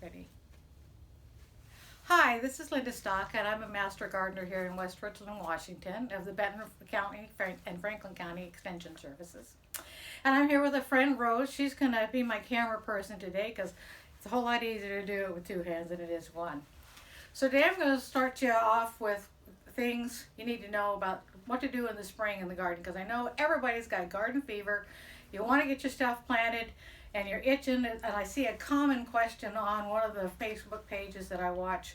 Ready. Hi, this is Linda Stock, and I'm a master gardener here in West Richland, Washington, of the Benton County and Franklin County Extension Services. And I'm here with a friend, Rose. She's going to be my camera person today because it's a whole lot easier to do it with two hands than it is one. So today I'm going to start you off with things you need to know about what to do in the spring in the garden, because I know everybody's got garden fever. You want to get your stuff planted and you're itching, and I see a common question on one of the Facebook pages that I watch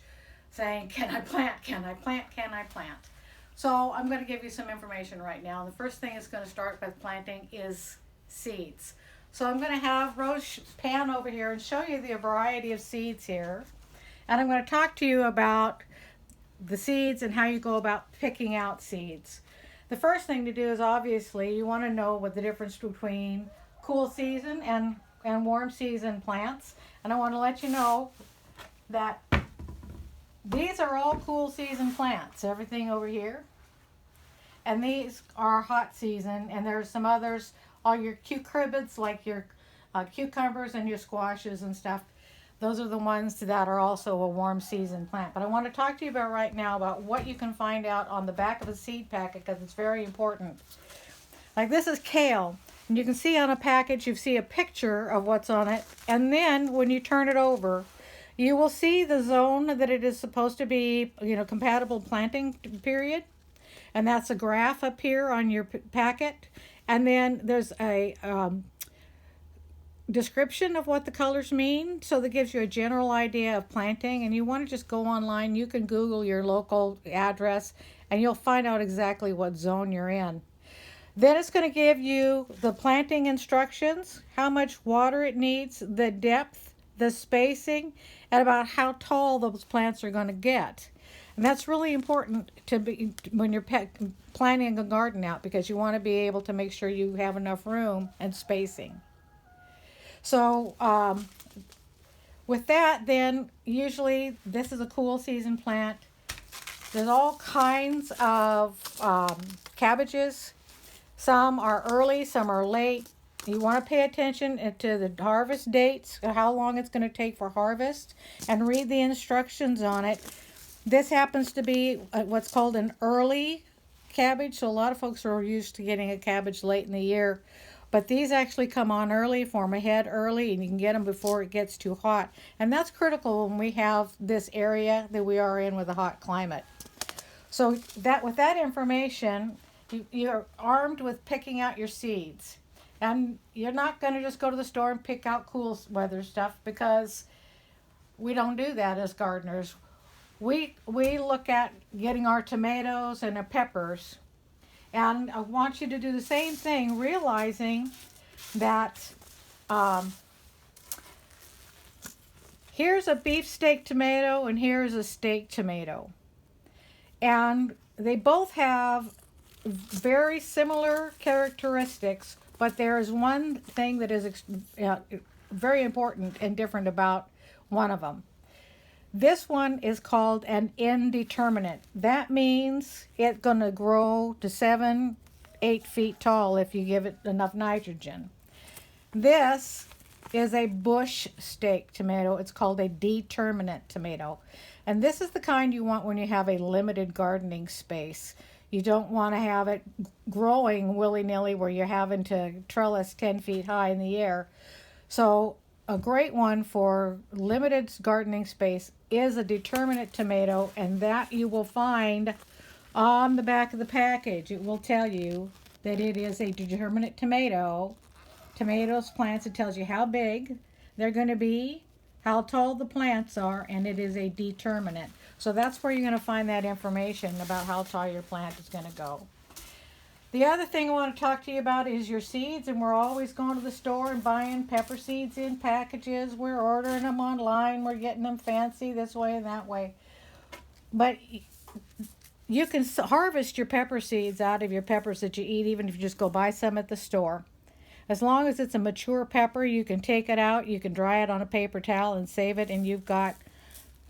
saying, can I plant, can I plant, can I plant? So I'm going to give you some information right now. The first thing it's going to start with planting is seeds. So I'm going to have Rose pan over here and show you the variety of seeds here. And I'm going to talk to you about the seeds and how you go about picking out seeds. The first thing to do is obviously you want to know what the difference between cool season and warm season plants. And I want to let you know that these are all cool season plants, everything over here. And these are hot season, and there's some others, all your cucurbits like your cucumbers and your squashes and stuff. Those are the ones that are also a warm season plant. But I want to talk to you about right now about what you can find out on the back of a seed packet, because it's very important. Like this is kale. And you can see on a package, you see a picture of what's on it. And then when you turn it over, you will see the zone that it is supposed to be, compatible planting period. And that's a graph up here on your packet. And then there's a description of what the colors mean. So that gives you a general idea of planting. And you want to just go online. You can Google your local address and you'll find out exactly what zone you're in. Then it's going to give you the planting instructions, how much water it needs, the depth, the spacing, and about how tall those plants are going to get. And that's really important to be when you're planning a garden out, because you want to be able to make sure you have enough room and spacing. So with that, then usually this is a cool season plant. There's all kinds of cabbages. Some are early, some are late. You want to pay attention to the harvest dates, how long it's going to take for harvest, and read the instructions on it. This happens to be what's called an early cabbage, so a lot of folks are used to getting a cabbage late in the year. But these actually come on early, form a head early, and you can get them before it gets too hot. And that's critical when we have this area that we are in with a hot climate. So that with that information, you're armed with picking out your seeds. And you're not going to just go to the store and pick out cool weather stuff, because we don't do that as gardeners. We look at getting our tomatoes and our peppers. And I want you to do the same thing, realizing that here's a beefsteak tomato and here's a steak tomato. And they both have very similar characteristics, but there is one thing that is very important and different about one of them. This one is called an indeterminate. That means it's going to grow to 7-8 feet tall if you give it enough nitrogen. This is a bush steak tomato. It's called a determinate tomato. And this is the kind you want when you have a limited gardening space. You don't want to have it growing willy-nilly where you're having to trellis 10 feet high in the air. So a great one for limited gardening space is a determinate tomato, and that you will find on the back of the package. It will tell you that it is a determinate tomato. Tomatoes plants, it tells you how big they're going to be, how tall the plants are, and it is a determinate. So that's where you're going to find that information about how tall your plant is going to go. The other thing I want to talk to you about is your seeds, and we're always going to the store and buying pepper seeds in packages. We're ordering them online. We're getting them fancy this way and that way. But you can harvest your pepper seeds out of your peppers that you eat, even if you just go buy some at the store. As long as it's a mature pepper, you can take it out, you can dry it on a paper towel and save it, and you've got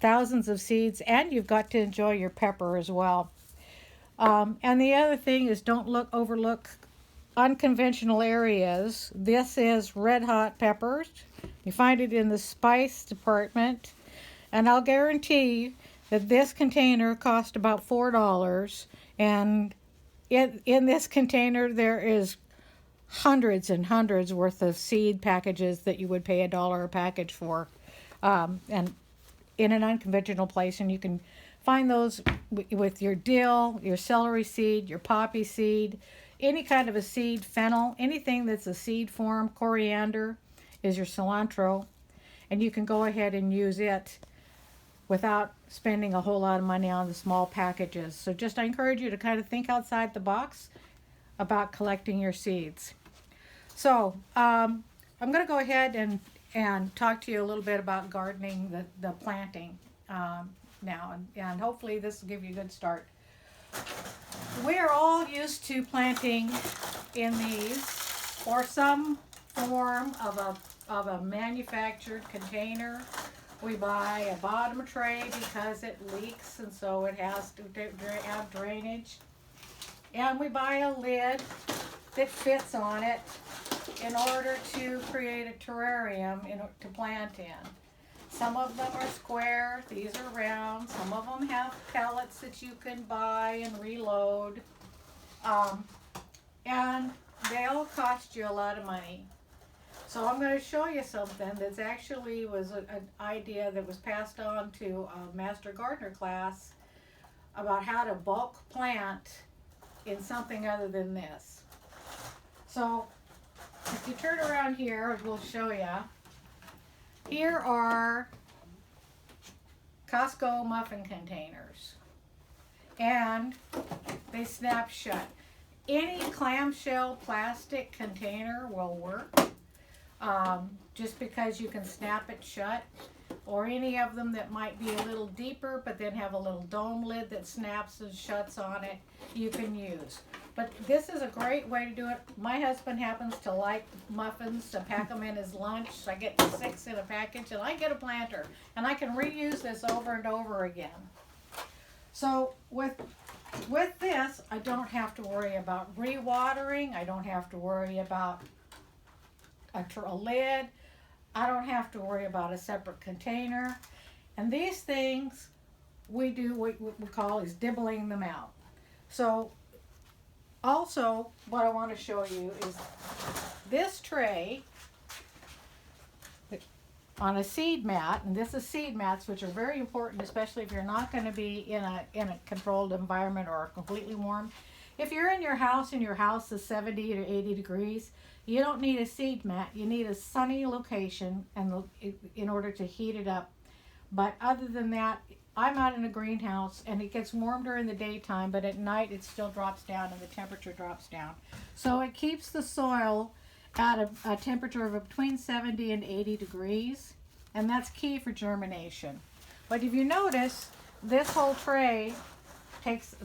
thousands of seeds, and you've got to enjoy your pepper as well. And the other thing is, don't overlook unconventional areas. This is red hot peppers. You find it in the spice department, and I'll guarantee that this container cost about $4. And in this container, there is hundreds and hundreds worth of seed packages that you would pay $1 a package for, and in an unconventional place. And you can find those with your dill, your celery seed, your poppy seed, any kind of a seed, fennel, anything that's a seed form. Coriander is your cilantro, and you can go ahead and use it without spending a whole lot of money on the small packages. So I encourage you to kind of think outside the box about collecting your seeds. So I'm going to go ahead and talk to you a little bit about gardening, the planting now, and hopefully this will give you a good start. We're all used to planting in these or some form of a manufactured container. We buy a bottom tray because it leaks, and so it has to have drainage. And we buy a lid that fits on it in order to create a terrarium to plant in. Some of them are square, these are round. Some of them have pellets that you can buy and reload. And they all cost you a lot of money. So I'm going to show you something that's actually was an idea that was passed on to a Master Gardener class about how to bulk plant in something other than this. So if you turn around here, we'll show you. Here are Costco muffin containers, and they snap shut. Any clamshell plastic container will work, just because you can snap it shut, or any of them that might be a little deeper but then have a little dome lid that snaps and shuts on it, you can use. But this is a great way to do it. My husband happens to like muffins, to pack them in his lunch. I get 6 in a package, and I get a planter, and I can reuse this over and over again. So with this, I don't have to worry about re-watering. I don't have to worry about a lid. I don't have to worry about a separate container. And these things, we do what we call is dibbling them out. So also, what I want to show you is this tray on a seed mat, and this is seed mats, which are very important, especially if you're not going to be in a controlled environment or completely warm. If you're in your house and your house is 70 to 80 degrees, you don't need a seed mat. You need a sunny location and in order to heat it up. But other than that, I'm out in a greenhouse, and it gets warm during the daytime, but at night it still drops down and the temperature drops down. So it keeps the soil at a temperature of between 70 and 80 degrees, and that's key for germination. But if you notice, this whole tray takes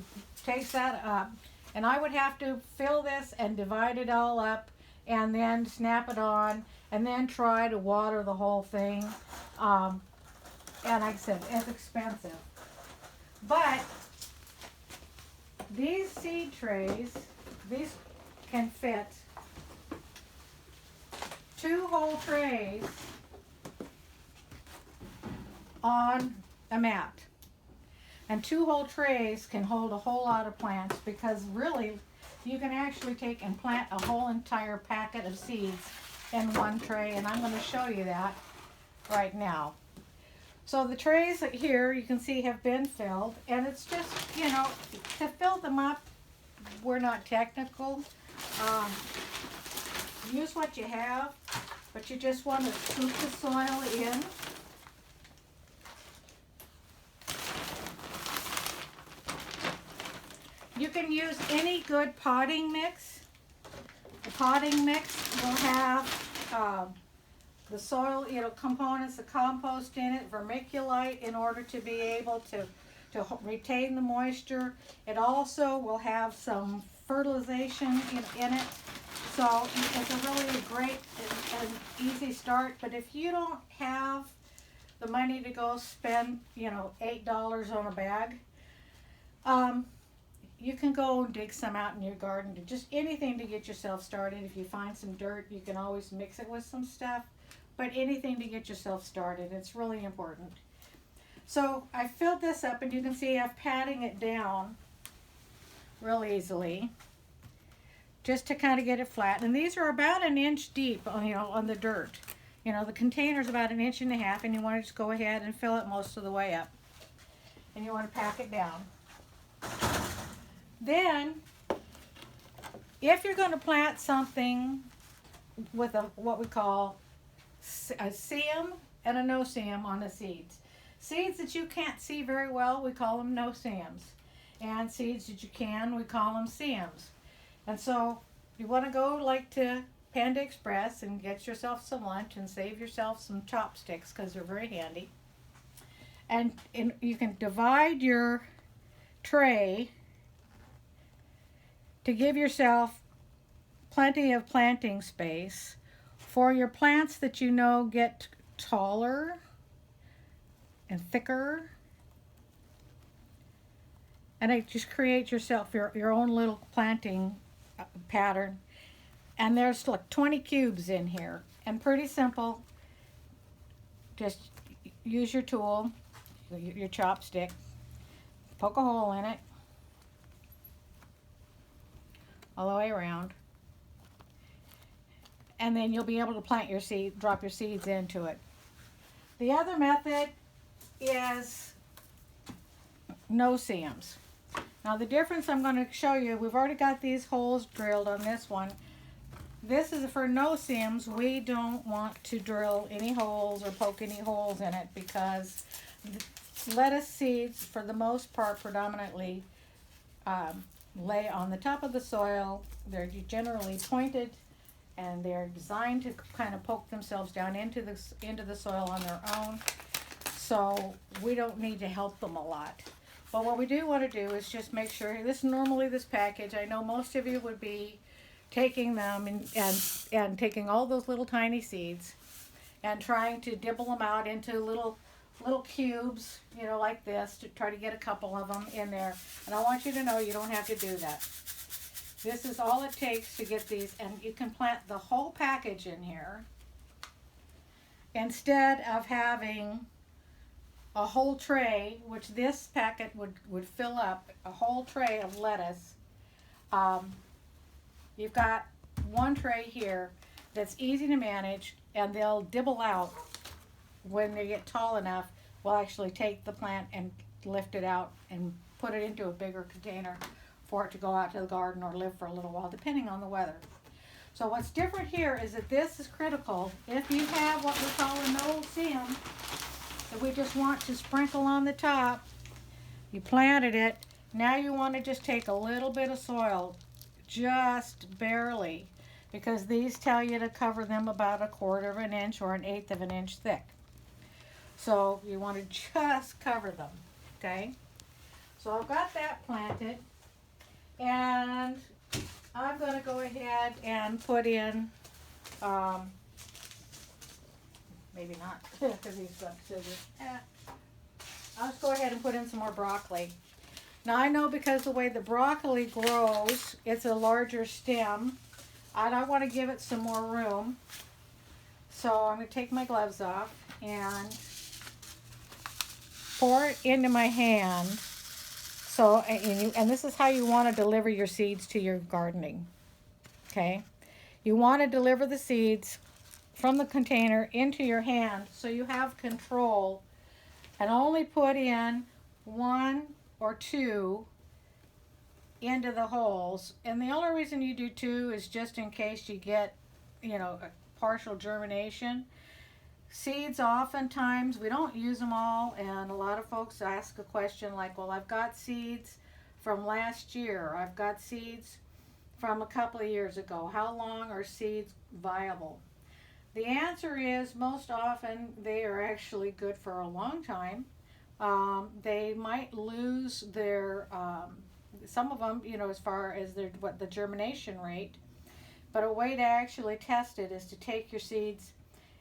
that up, and I would have to fill this and divide it all up and then snap it on and then try to water the whole thing. And like I said, it's expensive. But these seed trays, these can fit 2 whole trays on a mat. And 2 whole trays can hold a whole lot of plants, because really you can actually take and plant a whole entire packet of seeds in one tray, and I'm going to show you that right now. So the trays here, you can see, have been filled, and it's just, to fill them up, we're not technical. Use what you have, but you just want to scoop the soil in. You can use any good potting mix. The potting mix will have the soil, components, the compost in it, vermiculite, in order to be able to retain the moisture. It also will have some fertilization in it. So it's a really great and easy start. But if you don't have the money to go spend, $8 on a bag, you can go and dig some out in your garden, just anything to get yourself started. If you find some dirt, you can always mix it with some stuff. but anything to get yourself started. It's really important. So I filled this up, and you can see I'm patting it down real easily, just to kind of get it flat. And these are about an inch deep, on the dirt. The container's about an inch and a half, and you want to just go ahead and fill it most of the way up. And you want to pack it down. Then, if you're going to plant something with what we call a seam and a no seam on the seeds. Seeds that you can't see very well, we call them no seams. And seeds that you can, we call them seams. And so you want to go like to Panda Express and get yourself some lunch and save yourself some chopsticks because they're very handy. And you can divide your tray to give yourself plenty of planting space for your plants that get taller and thicker. And it just creates yourself your own little planting pattern. And there's like 20 cubes in here. And pretty simple. Just use your tool, your chopstick, poke a hole in it all the way around. And then you'll be able to plant your seed, drop your seeds into it. The other method is no seams. Now the difference I'm going to show you, we've already got these holes drilled on this one. This is for no seams. We don't want to drill any holes or poke any holes in it because lettuce seeds, for the most part, predominantly lay on the top of the soil. They're generally pointed, and they're designed to kind of poke themselves down into the soil on their own. So we don't need to help them a lot. But what we do want to do is just make sure, this package, I know most of you would be taking them and taking all those little tiny seeds and trying to dibble them out into little cubes, like this, to try to get a couple of them in there. And I want you to know you don't have to do that. This is all it takes to get these, and you can plant the whole package in here instead of having a whole tray, which this packet would fill up, a whole tray of lettuce. You've got one tray here that's easy to manage, and they'll dibble out when they get tall enough. We'll actually take the plant and lift it out and put it into a bigger container for it to go out to the garden or live for a little while, depending on the weather. So what's different here is that this is critical. If you have what we call a no seam, that we just want to sprinkle on the top, you planted it, now you want to just take a little bit of soil, just barely, because these tell you to cover them about 1/4 of an inch or 1/8 of an inch thick. So you want to just cover them, okay? So I've got that planted, and I'm going to go ahead and put in, maybe not, because he's got scissors. I'll just go ahead and put in some more broccoli. Now I know because the way the broccoli grows, it's a larger stem, and I want to give it some more room. So I'm going to take my gloves off and pour it into my hand. So, and this is how you want to deliver your seeds to your gardening, okay? You want to deliver the seeds from the container into your hand so you have control, and only put in 1 or 2 into the holes. And the only reason you do 2 is just in case you get, a partial germination. Seeds, oftentimes, we don't use them all, and a lot of folks ask a question like, well, I've got seeds from last year. I've got seeds from a couple of years ago. How long are seeds viable? The answer is most often they are actually good for a long time. They might lose their, some of them, as far as the germination rate. But a way to actually test it is to take your seeds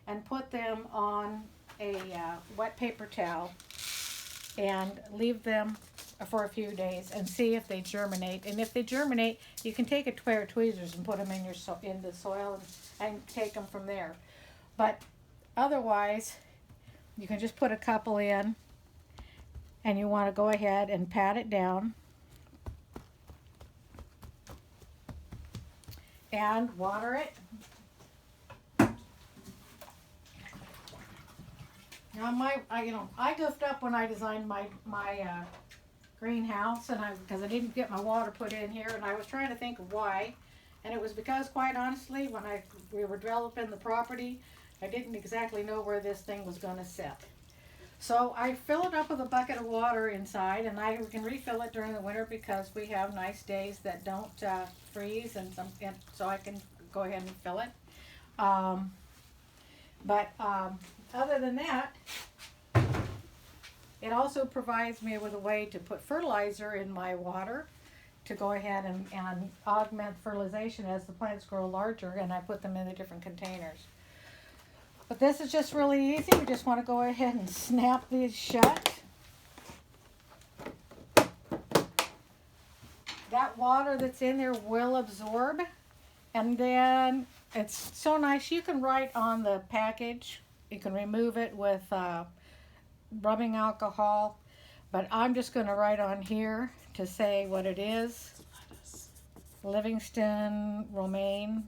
and put them on a wet paper towel and leave them for a few days and see if they germinate. And if they germinate, you can take a pair of tweezers and put them in the soil and take them from there. But otherwise, you can just put a couple in, and you want to go ahead and pat it down and water it. Now I goofed up when I designed my greenhouse, and because I didn't get my water put in here, and I was trying to think of why, and it was because, quite honestly, when we were developing the property, I didn't exactly know where this thing was going to sit. So I fill it up with a bucket of water inside, and I can refill it during the winter because we have nice days that don't freeze, and so I can go ahead and fill it. But other than that, it also provides me with a way to put fertilizer in my water to go ahead and augment fertilization as the plants grow larger, and I put them in the different containers. But this is just really easy. We just want to go ahead and snap these shut. That water that's in there will absorb, and then it's so nice. You can write on the package. You can remove it with rubbing alcohol, but I'm just going to write on here to say what it is. Livingston romaine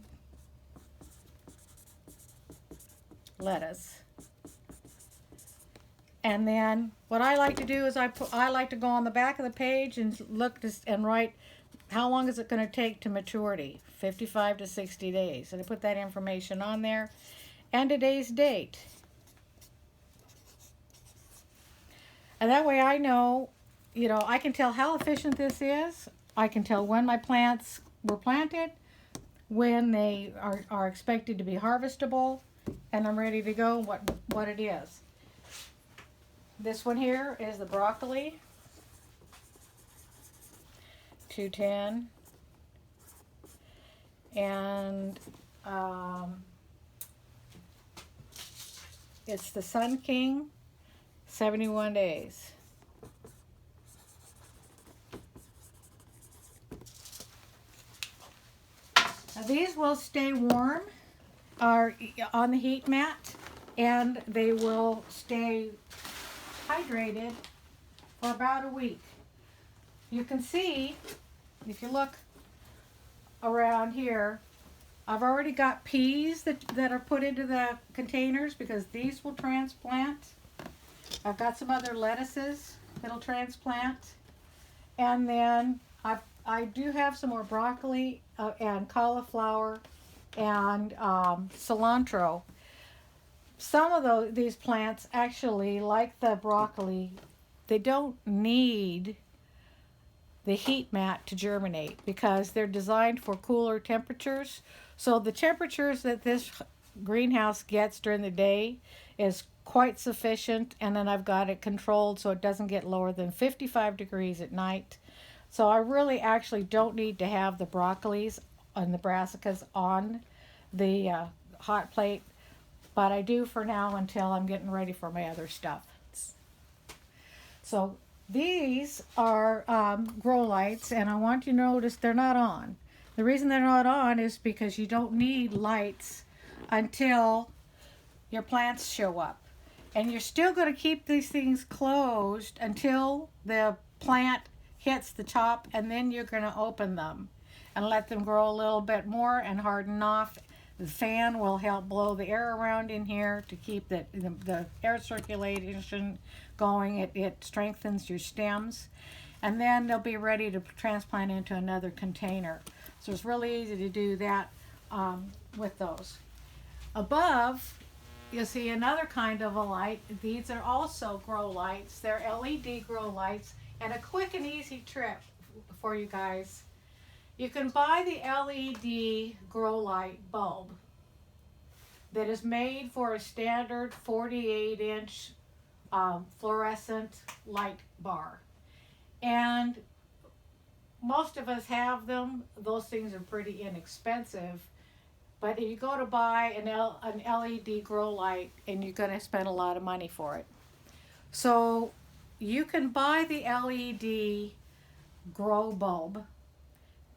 lettuce. And then what I like to do is I like to go on the back of the page and look and write how long is it going to take to maturity, 55 to 60 days. And I put that information on there and today's date. And that way I know, I can tell how efficient this is. I can tell when my plants were planted, when they are expected to be harvestable, and I'm ready to go what it is. This one here is the broccoli, 210, and it's the Sun King, 71 days. Now these will stay warm on the heat mat, and they will stay hydrated for about a week. You can see, if you look around here, I've already got peas that are put into the containers because these will transplant. I've got some other lettuces that'll transplant, and then I do have some more broccoli and cauliflower and cilantro. Some of these plants actually, like the broccoli, they don't need the heat mat to germinate because they're designed for cooler temperatures. So the temperatures that this greenhouse gets during the day is quite sufficient, and then I've got it controlled so it doesn't get lower than 55 degrees at night. So I really actually don't need to have the broccolis and the brassicas on the hot plate, but I do for now until I'm getting ready for my other stuff. So these are grow lights, and I want you to notice they're not on. The reason they're not on is because you don't need lights until your plants show up. And you're still going to keep these things closed until the plant hits the top, and then you're going to open them and let them grow a little bit more and harden off. The fan will help blow the air around in here to keep the air circulation going. It strengthens your stems, and then they'll be ready to transplant into another container. So it's really easy to do that with those. Above, you'll see another kind of a light. These are also grow lights. They're LED grow lights, and a quick and easy trick for you guys. You can buy the LED grow light bulb that is made for a standard 48-inch fluorescent light bar. And most of us have them. Those things are pretty inexpensive. But if you go to buy an LED grow light, and you're going to spend a lot of money for it. So you can buy the LED grow bulb.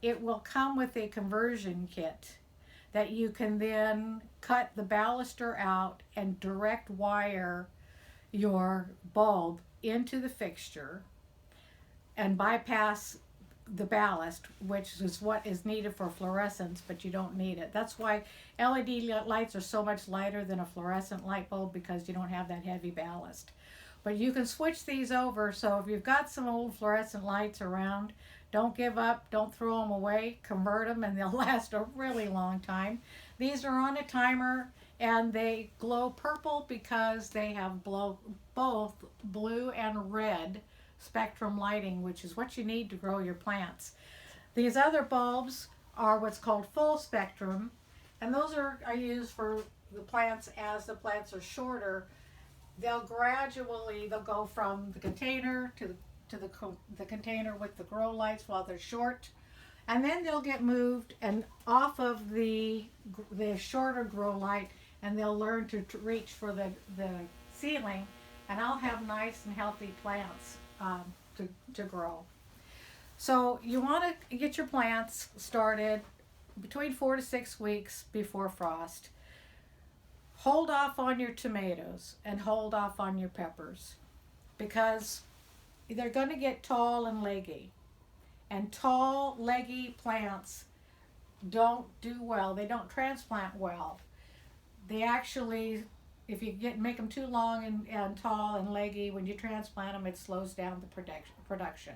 It will come with a conversion kit that you can then cut the baluster out and direct wire your bulb into the fixture and bypass the ballast, which is what is needed for fluorescence, but you don't need it. That's why LED lights are so much lighter than a fluorescent light bulb, because you don't have that heavy ballast. But you can switch these over, so if you've got some old fluorescent lights around, don't give up, don't throw them away, convert them, and they'll last a really long time. These are on a timer, and they glow purple because they have both blue and red spectrum lighting, which is what you need to grow your plants. These other bulbs are what's called full spectrum, and those are used for the plants. As the plants are shorter, they'll go from the container to the container with the grow lights while they're short, and then they'll get moved and off of the shorter grow light, and they'll learn to reach for the ceiling, and I'll have nice and healthy plants to grow. So you want to get your plants started between 4 to 6 weeks before frost. Hold off on your tomatoes and hold off on your peppers, because they're going to get tall and leggy. And tall, leggy plants don't do well. They don't transplant well. They actually, if you make them too long and tall and leggy, when you transplant them, it slows down the production.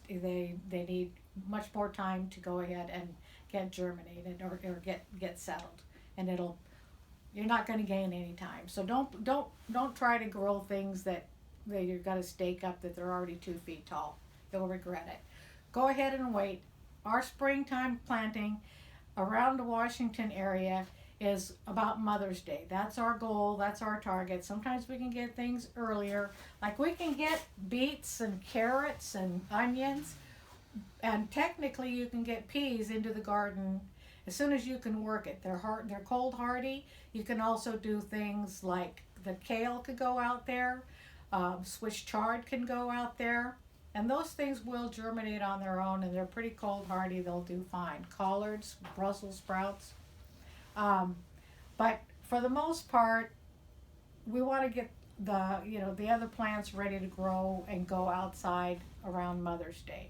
They need much more time to go ahead and get germinated or get settled, and you're not going to gain any time. So don't try to grow things that you've got to stake up that they're already 2 feet tall. You'll regret it. Go ahead and wait. Our springtime planting around the Washington area is about Mother's Day. That's our goal. That's our target. Sometimes we can get things earlier. Like we can get beets and carrots and onions, and technically you can get peas into the garden as soon as you can work it. They're cold hardy. You can also do things like the kale could go out there. Swiss chard can go out there. And those things will germinate on their own, and they're pretty cold hardy. They'll do fine. Collards, Brussels sprouts. But for the most part, we want to get the other plants ready to grow and go outside around Mother's Day.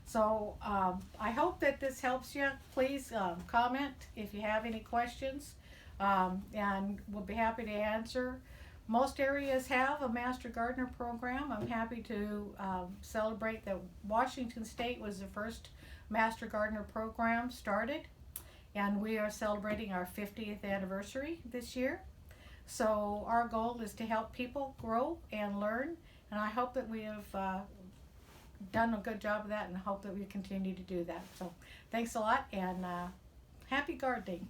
So I hope that this helps you. Please comment if you have any questions, and we'll be happy to answer. Most areas have a Master Gardener program. I'm happy to celebrate that Washington State was the first Master Gardener program started, and we are celebrating our 50th anniversary this year. So our goal is to help people grow and learn, and I hope that we have done a good job of that, and hope that we continue to do that. So thanks a lot, and happy gardening.